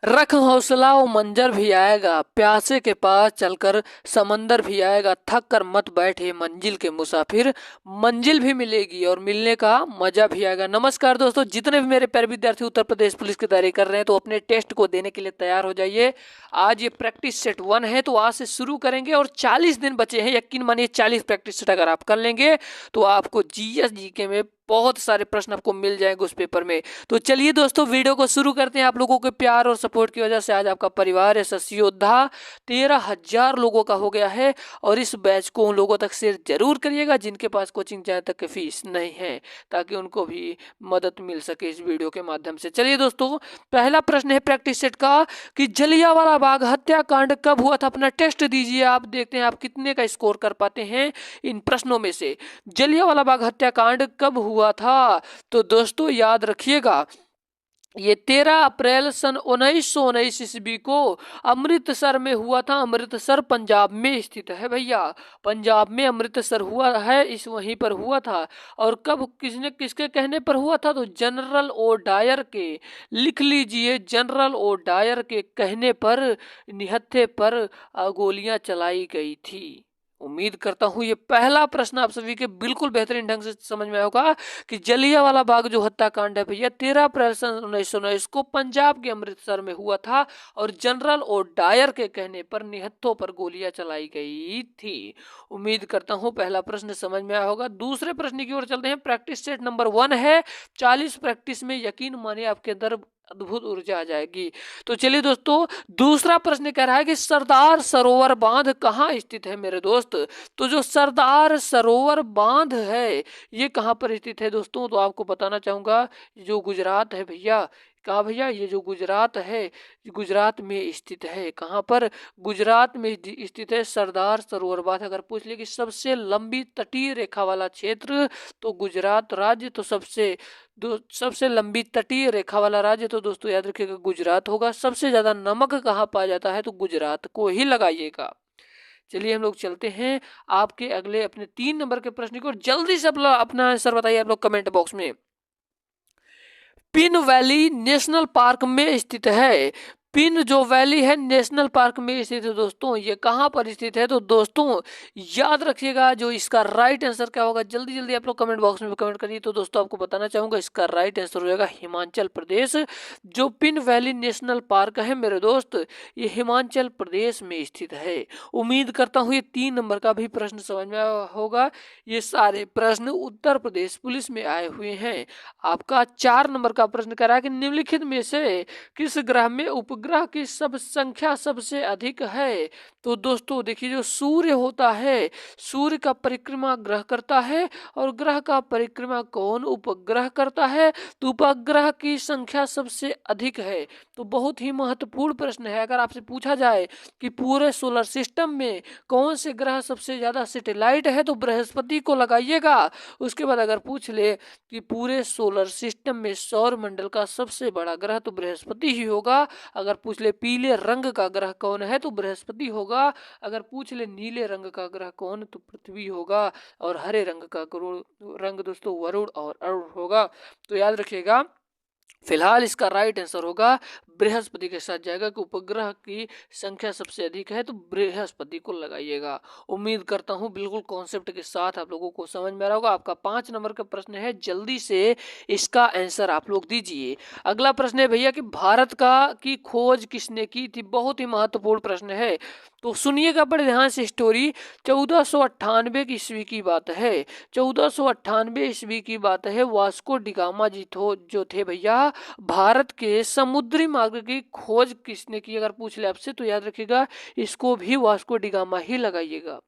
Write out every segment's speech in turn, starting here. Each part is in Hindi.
रख हौसला वो मंजर भी आएगा, प्यासे के पास चलकर समंदर भी आएगा, थक कर मत बैठे मंजिल के मुसाफिर, मंजिल भी मिलेगी और मिलने का मजा भी आएगा। नमस्कार दोस्तों, जितने भी मेरे प्यारे विद्यार्थी उत्तर प्रदेश पुलिस की तैयारी कर रहे हैं तो अपने टेस्ट को देने के लिए तैयार हो जाइए। आज ये प्रैक्टिस सेट 1 है तो आज से शुरू करेंगे और 40 दिन बचे हैं। यकीन मानिए 40 प्रैक्टिस सेट अगर आप कर लेंगे तो आपको जीएस जीके में बहुत सारे प्रश्न आपको मिल जाएंगे उस पेपर में। तो चलिए दोस्तों, वीडियो को शुरू करते हैं। आप लोगों के प्यार और सपोर्ट की वजह से आज आपका परिवार यशस्वी योद्धा 13,000 लोगों का हो गया है। और इस बैच को उन लोगों तक शेयर जरूर करिएगा जिनके पास कोचिंग जाने तक की फीस नहीं है, ताकि उनको भी मदद मिल सके इस वीडियो के माध्यम से। चलिए दोस्तों, पहला प्रश्न है प्रैक्टिस सेट का कि जलियांवाला बाग हत्याकांड कब हुआ था। अपना टेस्ट दीजिए, आप देखते हैं आप कितने का स्कोर कर पाते हैं इन प्रश्नों में से। जलियांवाला बाग हत्याकांड कब हुआ था? तो दोस्तों याद रखिएगा, ये 13 अप्रैल सन 1919 ईस्वी को अमृतसर में हुआ था। अमृतसर पंजाब में स्थित है भैया, पंजाब में अमृतसर हुआ है, इस वहीं पर हुआ था। और कब, किसने, किसके कहने पर हुआ था? तो जनरल ओ डायर के, लिख लीजिए, जनरल ओ डायर के कहने पर निहत्थे पर गोलियां चलाई गई थी। उम्मीद करता हूं ये पहला प्रश्न आप सभी के बिल्कुल बेहतरीन ढंग से समझ में होगा कि जलियांवाला बाग जो हत्याकांड है भैया 13 अप्रैल सन 1919 को पंजाब के अमृतसर में हुआ था और जनरल ओ डायर के कहने पर निहत्थों पर गोलियां चलाई गई थी। उम्मीद करता हूं पहला प्रश्न समझ में आया होगा। दूसरे प्रश्न की ओर चलते हैं। प्रैक्टिस सेट नंबर 1 है। 40 प्रैक्टिस में यकीन मानिए आपके अंदर अद्भुत ऊर्जा आ जाएगी। तो चलिए दोस्तों, दूसरा प्रश्न कह रहा है कि सरदार सरोवर बांध कहाँ स्थित है मेरे दोस्त। तो जो सरदार सरोवर बांध है ये कहाँ पर स्थित है दोस्तों? तो आपको बताना चाहूंगा, जो गुजरात है भैया। कहा भैया? ये जो गुजरात है, गुजरात में स्थित है। कहाँ पर? गुजरात में स्थित है सरदार सरोवर बांध। अगर पूछ ले कि सबसे लंबी तटीय रेखा वाला क्षेत्र तो गुजरात राज्य, तो सबसे लंबी तटीय रेखा वाला राज्य तो दोस्तों याद रखिएगा गुजरात होगा। सबसे ज्यादा नमक कहाँ पाया जाता है? तो गुजरात को ही लगाइएगा। चलिए हम लोग चलते हैं आपके अगले अपने 3 नंबर के प्रश्न को। जल्दी से अपना आंसर बताइए आप लोग कमेंट बॉक्स में। पिन वैली नेशनल पार्क में स्थित है। पिन जो वैली है नेशनल पार्क में स्थित है दोस्तों। ये कहाँ पर स्थित है? तो दोस्तों याद रखिएगा, जो इसका राइट आंसर क्या होगा, जल्दी जल्दी आप लोग कमेंट बॉक्स में कमेंट करिए। तो दोस्तों आपको बताना चाहूंगा इसका राइट आंसर हो जाएगा हिमाचल प्रदेश। जो पिन वैली नेशनल पार्क है मेरे दोस्त, ये हिमाचल प्रदेश में स्थित है। उम्मीद करता हूँ ये 3 नंबर का भी प्रश्न समझ में आया होगा। ये सारे प्रश्न उत्तर प्रदेश पुलिस में आए हुए हैं। आपका 4 नंबर का प्रश्न कह रहा है कि निम्नलिखित में से किस ग्रह में उपग्रह की सब संख्या सबसे अधिक है। तो दोस्तों देखिए, जो सूर्य होता है, सूर्य का परिक्रमा ग्रह करता है और ग्रह का परिक्रमा कौन? उपग्रह करता है। तो उपग्रह की संख्या सबसे अधिक है। तो बहुत ही महत्वपूर्ण प्रश्न है। अगर आपसे पूछा जाए कि पूरे सोलर सिस्टम में कौन से ग्रह सबसे ज्यादा सैटेलाइट है तो बृहस्पति को लगाइएगा। उसके बाद अगर पूछ ले कि पूरे सोलर सिस्टम में सौर मंडल का सबसे बड़ा ग्रह तो बृहस्पति ही होगा। अगर पूछ ले पीले रंग का ग्रह कौन है तो बृहस्पति होगा। अगर पूछ ले नीले रंग का ग्रह कौन तो पृथ्वी होगा। और हरे रंग का रंग दोस्तों वरुण और अरुण होगा। तो याद रखिएगा, फिलहाल इसका राइट आंसर होगा बृहस्पति के साथ जाएगा कि उपग्रह की संख्या सबसे अधिक है तो बृहस्पति को लगाइएगा। उम्मीद करता हूं बिल्कुल कॉन्सेप्ट के साथ आप लोगों को समझ में आ रहा होगा। आपका 5 नंबर का प्रश्न है, जल्दी से इसका आंसर आप लोग दीजिए। अगला प्रश्न है भैया कि भारत की खोज किसने की थी। बहुत ही महत्वपूर्ण प्रश्न है, तो सुनिएगा बड़े ध्यान से स्टोरी। 1498 की ईस्वी की बात है। 1498 ईस्वी की बात है। वास्को डिगामा जी जो थे भैया, भारत के समुद्री मार्ग की खोज किसने की? अगर पूछ ले आपसे तो याद रखिएगा इसको भी वास्को डिगामा ही लगाइएगा।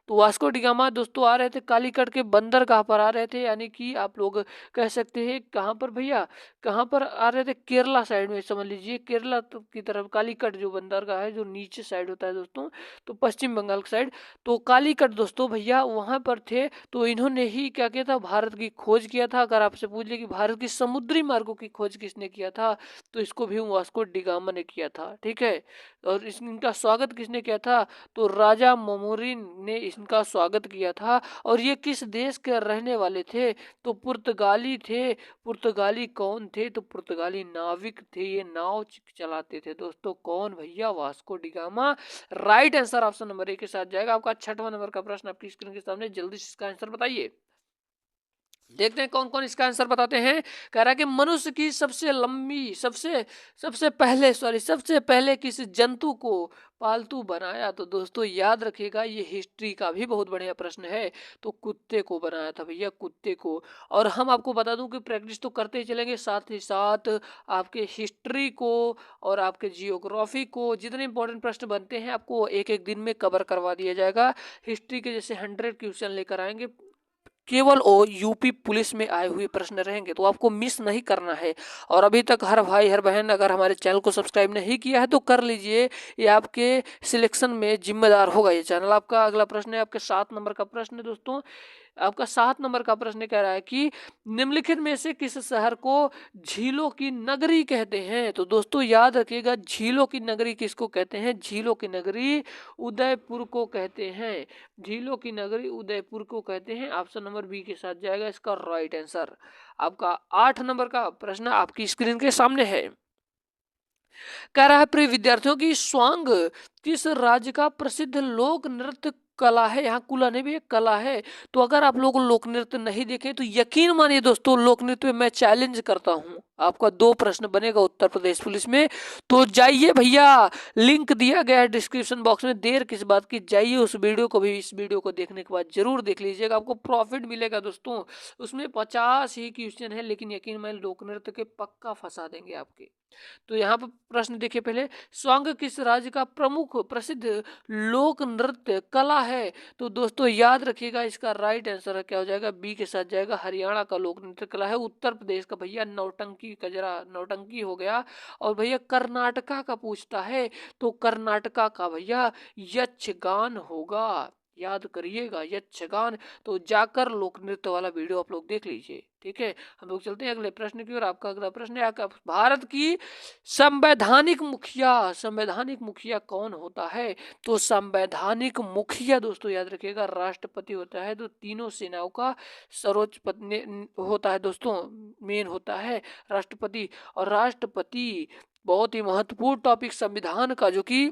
तो वास्को डिगामा दोस्तों आ रहे थे कालीकट के बंदरगाह पर आ रहे थे, यानी कि आप लोग कह सकते हैं कहाँ पर भैया, कहाँ पर आ रहे थे? केरला साइड में, समझ लीजिए केरला की तरफ। कालीकट जो बंदरगाह है जो नीचे साइड होता है दोस्तों, तो पश्चिम बंगाल की साइड, तो कालीकट दोस्तों भैया वहां पर थे। तो इन्होंने ही क्या किया था? भारत की खोज किया था। अगर आपसे पूछ ले कि भारत की समुद्री मार्गों की खोज किसने किया था तो इसको भी वास्को डिगामा ने किया था। ठीक है, और इनका स्वागत किसने किया था? तो राजा मोमोरिन ने इनका स्वागत किया था। और ये किस देश के रहने वाले थे? तो पुर्तगाली थे। पुर्तगाली कौन थे? तो पुर्तगाली नाविक थे, ये नाव चलाते थे दोस्तों। कौन भैया? Vasco da Gama. Right answer option number A के साथ जाएगा। आपका 6वां नंबर का प्रश्न आपकी स्क्रीन के सामने, जल्दी से इसका आंसर बताइए। देखते हैं कौन कौन इसका आंसर बताते हैं। कह रहा है कि मनुष्य की सबसे लंबी सबसे पहले किस जंतु को पालतू बनाया? तो दोस्तों याद रखिएगा, ये हिस्ट्री का भी बहुत बढ़िया प्रश्न है। तो कुत्ते को बनाया था भैया, कुत्ते को। और हम आपको बता दूं कि प्रैक्टिस तो करते ही चलेंगे, साथ ही साथ आपके हिस्ट्री को और आपके जियोग्राफी को, जितने इंपॉर्टेंट प्रश्न बनते हैं आपको एक एक दिन में कवर करवा दिया जाएगा। हिस्ट्री के जैसे 100 क्वेश्चन लेकर आएंगे, केवल वो यूपी पुलिस में आए हुए प्रश्न रहेंगे, तो आपको मिस नहीं करना है। और अभी तक हर भाई हर बहन अगर हमारे चैनल को सब्सक्राइब नहीं किया है तो कर लीजिए, ये आपके सिलेक्शन में जिम्मेदार होगा ये चैनल। आपका अगला प्रश्न है, आपके 7 नंबर का प्रश्न है दोस्तों। आपका 7 नंबर का प्रश्न कह रहा है कि निम्नलिखित में से किस शहर को झीलों की नगरी कहते हैं? तो दोस्तों याद रखिएगा, झीलों की नगरी किसको कहते हैं? झीलों की नगरी उदयपुर को कहते हैं। झीलों की नगरी उदयपुर को कहते हैं। ऑप्शन नंबर बी के साथ जाएगा इसका राइट आंसर। आपका 8 नंबर का प्रश्न आपकी स्क्रीन के सामने है। कह रहा है प्रिय विद्यार्थियों की स्वांग किस राज्य का प्रसिद्ध लोक नृत्य कला है? यहाँ कुला नहीं भी एक कला है। तो अगर आप लोग लोक नृत्य नहीं देखे तो यकीन मानिए दोस्तों, लोक नृत्य में मैं चैलेंज करता हूँ। आपका 2 प्रश्न बनेगा उत्तर प्रदेश पुलिस में। तो जाइए भैया, लिंक दिया गया है डिस्क्रिप्शन बॉक्स में, देर किस बात की, जाइए उस वीडियो को भी इस वीडियो को देखने के बाद जरूर देख लीजिएगा, आपको प्रॉफिट मिलेगा दोस्तों। उसमें 50 ही क्वेश्चन है, लेकिन यकीन मानिए लोक नृत्य के पक्का फंसा देंगे आपके। तो यहाँ पर प्रश्न देखिए पहले, स्वांग किस राज्य का प्रमुख प्रसिद्ध लोक नृत्य कला है? तो दोस्तों याद रखिएगा, इसका राइट आंसर क्या हो जाएगा? बी के साथ जाएगा, हरियाणा का लोक नृत्य कला है। उत्तर प्रदेश का भैया नौटंकी कजरा, नौटंकी हो गया। और भैया कर्नाटका का पूछता है, तो कर्नाटका का भैया यक्षगान होगा। याद करिएगा, यक्षगान। तो जाकर लोक नृत्य वाला वीडियो आप लोग देख लीजिए, ठीक है। हम लोग चलते हैं अगले प्रश्न की ओर। आपका अगला प्रश्न है, आपका भारत की संवैधानिक मुखिया कौन होता है? तो संवैधानिक मुखिया दोस्तों याद रखिएगा, राष्ट्रपति होता है। तो तीनों सेनाओं का सर्वोच्च पद होता है दोस्तों, मेन होता है राष्ट्रपति। और राष्ट्रपति बहुत ही महत्वपूर्ण टॉपिक संविधान का, जो कि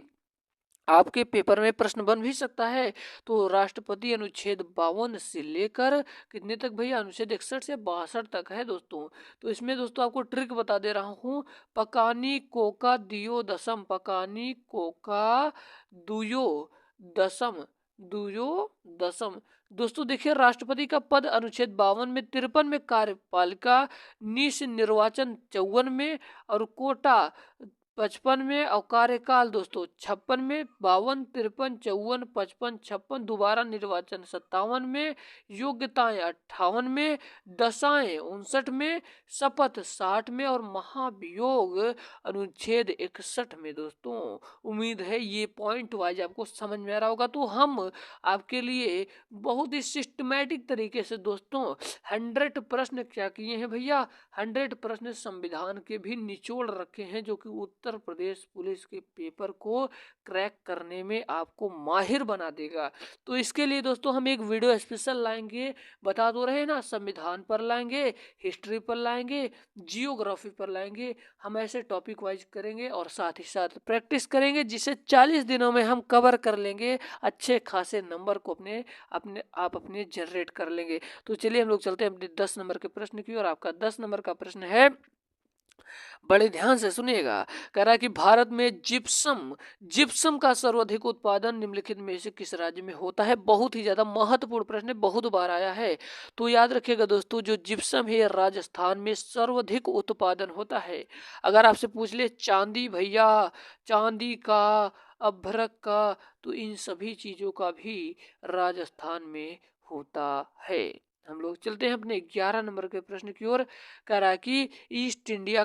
आपके पेपर में प्रश्न बन भी सकता है। तो राष्ट्रपति अनुच्छेद 52 से लेकर कितने तक भैया? अनुच्छेद 61 से 62 तक है दोस्तों। तो इसमें दोस्तों आपको ट्रिक बता दे रहा हूँ, पकानी कोका दियो दसम, पकानी कोका दुयो दसम, दुयो दसम। दोस्तों देखिए, राष्ट्रपति का पद अनुच्छेद 52 में, 53 में कार्यपालिका, निश निर्वाचन 54 में, और कोटा 55 में, और कार्यकाल दोस्तों 56 में, 52, 53, 54, 55, 56, दोबारा निर्वाचन 57 में, योग्यताएं 58 में, दशाएं 59 में, शपथ 60 में, और महाभियोग अनुच्छेद 61 में दोस्तों। उम्मीद है ये पॉइंट वाइज आपको समझ में आ रहा होगा। तो हम आपके लिए बहुत ही सिस्टमैटिक तरीके से दोस्तों 100 प्रश्न क्या किए हैं भैया? 100 प्रश्न संविधान के भी निचोड़ रखे हैं, जो कि उत्तर प्रदेश पुलिस के पेपर को क्रैक करने में आपको माहिर बना देगा। तो इसके लिए दोस्तों हम एक वीडियो स्पेशल लाएंगे, बता दो रहे ना, संविधान पर लाएंगे, हिस्ट्री पर लाएंगे, जियोग्राफी पर लाएंगे। हम ऐसे टॉपिक वाइज करेंगे और साथ ही साथ प्रैक्टिस करेंगे, जिसे 40 दिनों में हम कवर कर लेंगे। अच्छे खासे नंबर को अपने जनरेट कर लेंगे। तो चलिए हम लोग चलते हैं अपने 10 नंबर के प्रश्न की। और आपका 10 नंबर का प्रश्न है, बड़े ध्यान से सुनिएगा। कह रहा है कि भारत में जिप्सम का सर्वाधिक उत्पादन निम्नलिखित में से किस राज्य में होता है? बहुत ही ज्यादा महत्वपूर्ण प्रश्न है, बहुत बार आया है। तो याद रखिएगा दोस्तों, जो जिप्सम है राजस्थान में सर्वाधिक उत्पादन होता है। अगर आपसे पूछ ले चांदी भैया, चांदी का, अभ्रक का, तो इन सभी चीजों का भी राजस्थान में होता है। हम लोग चलते हैं अपने 11 नंबर के प्रश्न की ओर। कह रहा है कि ईस्ट इंडिया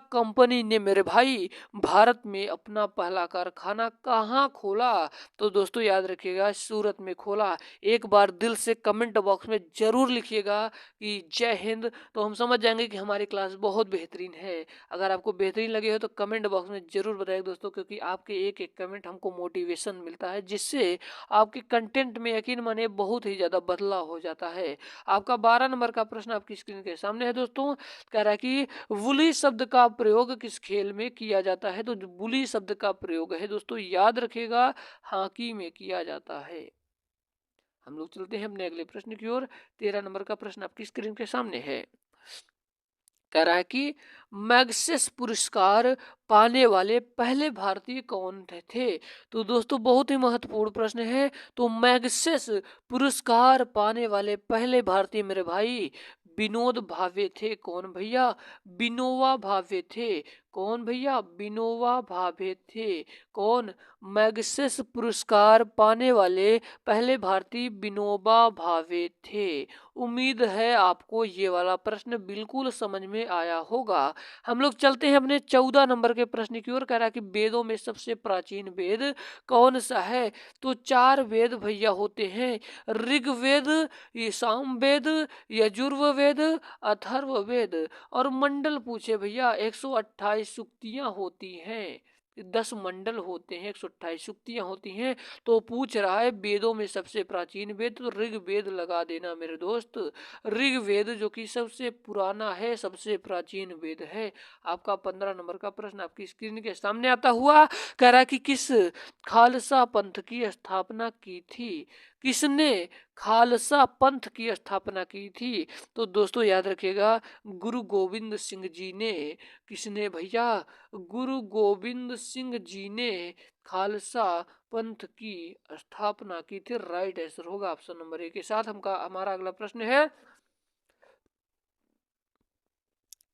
कंपनी ने मेरे भाई भारत में अपना पहला कारखाना कहाँ खोला? तो दोस्तों याद रखिएगा, सूरत में खोला। एक बार दिल से कमेंट बॉक्स में जरूर लिखिएगा कि जय हिंद, तो हम समझ जाएंगे कि हमारी क्लास बहुत बेहतरीन है। अगर आपको बेहतरीन लगे हो तो कमेंट बॉक्स में जरूर बताइए दोस्तों, क्योंकि आपके एक एक कमेंट हमको मोटिवेशन मिलता है, जिससे आपके कंटेंट में यकीन मानिए बहुत ही ज्यादा बदलाव हो जाता है। आपका 12 नंबर का प्रश्न आपकी स्क्रीन के सामने है दोस्तों। कह रहा है कि वुली शब्द का प्रयोग किस खेल में किया जाता है? तो जो वुली शब्द का प्रयोग है दोस्तों, याद रखिएगा, हॉकी में किया जाता है। हम लोग चलते हैं अपने अगले प्रश्न की ओर। 13 नंबर का प्रश्न आपकी स्क्रीन के सामने है। कह रहा है कि मैग्सेस पुरस्कार पाने वाले पहले भारतीय कौन थे? तो दोस्तों बहुत ही महत्वपूर्ण प्रश्न है। तो मैग्सेस पुरस्कार पाने वाले पहले भारतीय मेरे भाई विनोद भावे थे। कौन भैया? विनोवा भावे थे। कौन भैया? विनोवा भावे थे। कौन? मैग्सेस पुरस्कार पाने वाले पहले भारतीय विनोबा भावे थे। उम्मीद है आपको ये वाला प्रश्न बिल्कुल समझ में आया होगा। हम लोग चलते हैं अपने 14 नंबर के प्रश्न की ओर। कह रहा है कि वेदों में सबसे प्राचीन वेद कौन सा है? तो 4 वेद भैया होते हैं, ऋग्वेद, ये सामवेद, यजुर्वेद, अथर्ववेद और मंडल पूछे भैया 128 सूक्तियां होती हैं। 10 मंडल होते हैं, 128 सूक्तियां होती हैं। तो पूछ रहा है वेदों में सबसे प्राचीन वेद, तो ऋग्वेद लगा देना मेरे दोस्त। ऋग्वेद जो कि सबसे पुराना है, सबसे प्राचीन वेद है। आपका 15 नंबर का प्रश्न आपकी स्क्रीन के सामने आता हुआ। कह रहा है कि किस खालसा पंथ की स्थापना की थी? किसने खालसा पंथ की स्थापना की थी? तो दोस्तों याद रखिएगा, गुरु गोविंद सिंह जी ने। किसने भैया? गुरु गोविंद सिंह जी ने खालसा पंथ की स्थापना की थी। राइट आंसर होगा ऑप्शन नंबर ए के साथ। हमारा अगला प्रश्न है।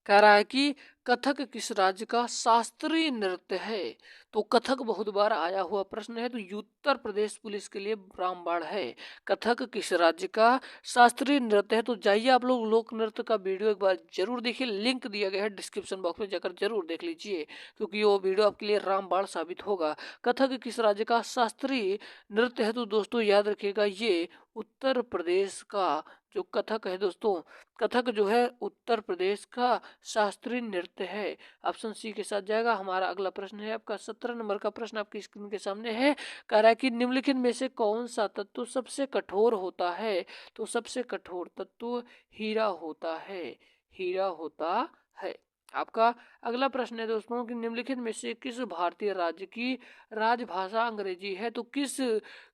कह रहा है कि कथक किस राज्य का शास्त्रीय नृत्य है? तो कथक बहुत बार आया हुआ प्रश्न है, तो उत्तर प्रदेश पुलिस के लिए रामबाण है। कथक किस राज्य का शास्त्रीय नृत्य है? तो जाइए आप लोग लोक नृत्य का वीडियो एक बार जरूर देखिए, लिंक दिया गया है डिस्क्रिप्शन बॉक्स में, जाकर जरूर देख लीजिए, क्योंकि वो वीडियो आपके लिए रामबाण साबित होगा। कथक किस राज्य का शास्त्रीय नृत्य है? तो दोस्तों याद रखिएगा, ये उत्तर प्रदेश का जो कथक है दोस्तों, कथक जो है उत्तर प्रदेश का शास्त्रीय नृत्य है। ऑप्शन सी के साथ जाएगा। हमारा अगला प्रश्न है आपका 17 नंबर का प्रश्न आपकी स्क्रीन के सामने है। कह रहा है कि निम्नलिखित में से कौन सा तत्व सबसे कठोर होता है? तो सबसे कठोर तत्व हीरा होता है। हीरा होता है। आपका अगला प्रश्न है दोस्तों कि निम्नलिखित में से किस भारतीय राज्य की राजभाषा अंग्रेजी है? तो किस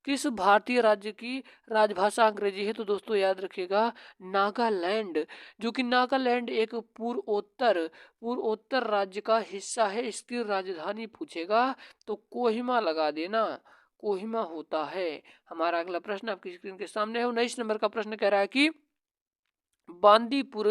किस भारतीय राज्य की राजभाषा अंग्रेजी है? तो दोस्तों याद रखिएगा, नागालैंड। जो कि नागालैंड एक पूर्वोत्तर राज्य का हिस्सा है। इसकी राजधानी पूछेगा तो कोहिमा लगा देना, कोहिमा होता है। हमारा अगला प्रश्न आपकी स्क्रीन के सामने है। 19 नंबर का प्रश्न कह रहा है कि बांदीपुर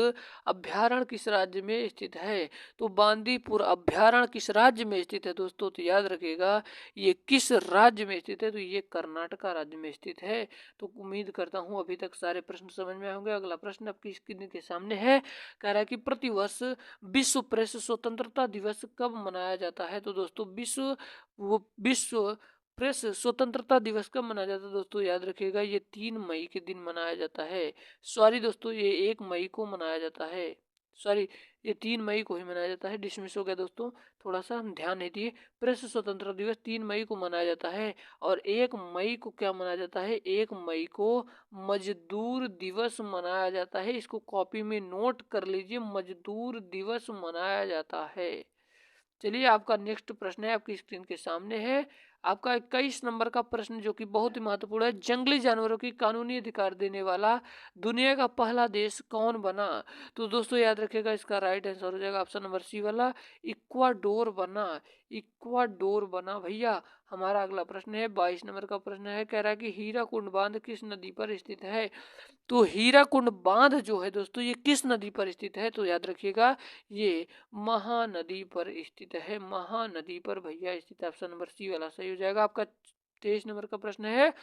अभ्यारण्य किस राज्य में स्थित है? तो बांदीपुर अभ्यारण्य किस राज्य में स्थित है दोस्तों? तो याद रखिएगा, ये किस राज्य में स्थित है? तो ये कर्नाटका राज्य में स्थित है। तो उम्मीद करता हूँ अभी तक सारे प्रश्न समझ में आए होंगे। अगला प्रश्न आपकी स्क्रीन के सामने है। कह रहा है कि प्रतिवर्ष विश्व प्रेस स्वतंत्रता दिवस कब मनाया जाता है? तो दोस्तों विश्व प्रेस स्वतंत्रता दिवस कब मनाया जाता है? दोस्तों याद रखिएगा, ये 3 मई के दिन मनाया जाता है। सॉरी दोस्तों, ये 1 मई को मनाया जाता है। सॉरी, ये 3 मई को ही मनाया जाता है। डिसमिस हो गया दोस्तों, थोड़ा सा हम ध्यान नहीं दिए। प्रेस स्वतंत्रता दिवस 3 मई को मनाया जाता है। और 1 मई को क्या मनाया जाता है? 1 मई को मजदूर दिवस मनाया जाता है। इसको कॉपी में नोट कर लीजिए, मजदूर दिवस मनाया जाता है। चलिए, आपका नेक्स्ट प्रश्न है आपकी स्क्रीन के सामने है। आपका 21 नंबर का प्रश्न जो कि बहुत ही महत्वपूर्ण है। जंगली जानवरों की कानूनी अधिकार देने वाला दुनिया का पहला देश कौन बना? तो दोस्तों याद रखिएगा, इसका राइट आंसर हो जाएगा ऑप्शन नंबर सी वाला, इक्वाडोर बना। इक्वाडोर बना भैया। हमारा अगला प्रश्न है 22 नंबर का प्रश्न है। कह रहा है कि हीराकुंड बांध किस नदी पर स्थित है? तो हीराकुंड बांध जो है दोस्तों, ये किस नदी पर स्थित है? तो याद रखिएगा, ये महानदी पर स्थित है। महानदी पर भैया स्थित। ऑप्शन नंबर सी वाला सही हो जाएगा। आपका 23 नंबर का प्रश्न है।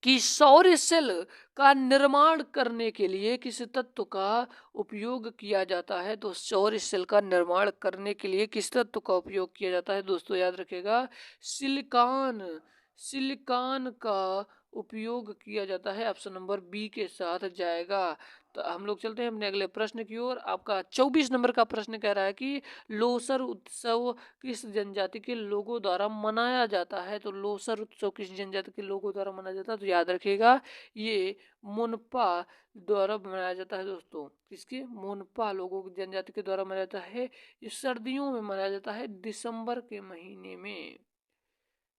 कि सौर सेल का निर्माण करने के लिए किस तत्व का उपयोग किया जाता है। तो सौर सेल का निर्माण करने के लिए किस तत्व का उपयोग किया जाता है दोस्तों, याद रखिएगा सिलिकॉन। सिलिकॉन का उपयोग किया जाता है, ऑप्शन नंबर बी के साथ जाएगा। तो हम लोग चलते हैं अपने अगले प्रश्न की ओर। आपका 24 नंबर का प्रश्न कह रहा है कि लोसर उत्सव किस जनजाति के लोगों द्वारा मनाया जाता है। तो लोसर उत्सव किस जनजाति के लोगों द्वारा मनाया जाता है, तो याद रखिएगा ये मोनपा द्वारा मनाया जाता है दोस्तों। किसके? मोनपा लोगों की जनजाति के द्वारा मनाया जाता है। ये सर्दियों में मनाया जाता है, दिसंबर के महीने में।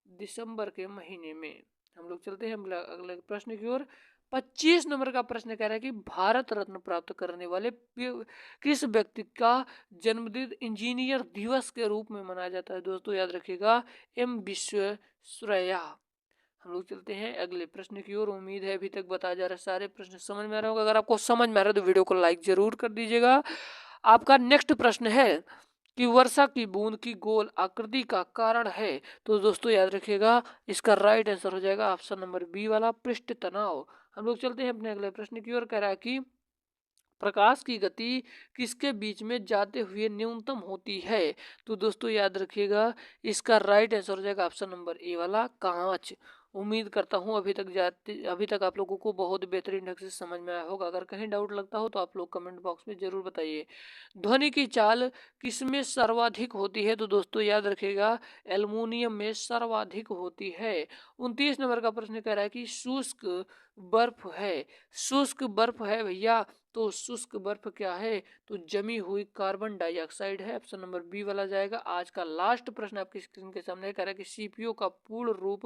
दिसंबर के महीने में। हम लोग चलते हैं अगले प्रश्न की ओर। 25 नंबर का प्रश्न कह रहा है कि भारत रत्न प्राप्त करने वाले किस व्यक्ति का जन्मदिन इंजीनियर दिवस के रूप में मनाया जाता है दोस्तों, याद रखिएगा एम विश्वेश्वरैया। हम लोग चलते हैं अगले प्रश्न की ओर। उम्मीद है अभी तक बताया जा रहा है सारे प्रश्न समझ में आ रहे होंगे। अगर आपको समझ में आ रहा है तो वीडियो को लाइक जरूर कर दीजिएगा। आपका नेक्स्ट प्रश्न है कि वर्षा की बूंद की गोल आकृति का कारण है। तो दोस्तों याद रखिएगा इसका राइट आंसर हो जाएगा ऑप्शन नंबर बी वाला, पृष्ठ तनाव। हम लोग चलते हैं अपने अगले प्रश्न की ओर। कह रहा है कि प्रकाश की गति किसके बीच में जाते हुए न्यूनतम होती है। तो दोस्तों याद रखिएगा इसका राइट आंसर हो जाएगा ऑप्शन नंबर ए वाला, कांच। उम्मीद करता हूँ अभी तक आप लोगों को बहुत बेहतरीन ढंग से समझ में आया होगा। अगर कहीं डाउट लगता हो तो आप लोग कमेंट बॉक्स में जरूर बताइए। ध्वनि की चाल किसमें सर्वाधिक होती है। तो दोस्तों याद रखिएगा एल्युमिनियम में सर्वाधिक होती है। 29 नंबर का प्रश्न कह रहा है कि शुष्क बर्फ है। शुष्क बर्फ है भैया, तो शुष्क बर्फ क्या है। तो जमी हुई कार्बन डाइऑक्साइड है, ऑप्शन नंबर बी वाला जाएगा। आज का लास्ट प्रश्न आपकी स्क्रीन के सामने कह रहा है कि सीपीयू का पूर्ण रूप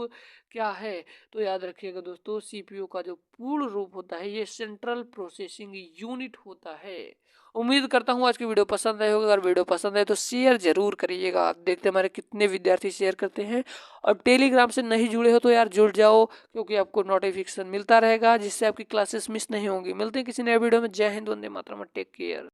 क्या है। तो याद रखिएगा दोस्तों सीपीयू का जो पूर्ण रूप होता है ये सेंट्रल प्रोसेसिंग यूनिट होता है। उम्मीद करता हूँ आज की वीडियो पसंद आई होगी। अगर वीडियो पसंद आए तो शेयर जरूर करिएगा। देखते हैं हमारे कितने विद्यार्थी शेयर करते हैं। और टेलीग्राम से नहीं जुड़े हो तो यार जुड़ जाओ, क्योंकि आपको नोटिफिकेशन मिलता रहेगा जिससे आपकी क्लासेस मिस नहीं होंगी। मिलते हैं किसी नए वीडियो में। जय हिंद, वंदे मातरम, टेक केयर।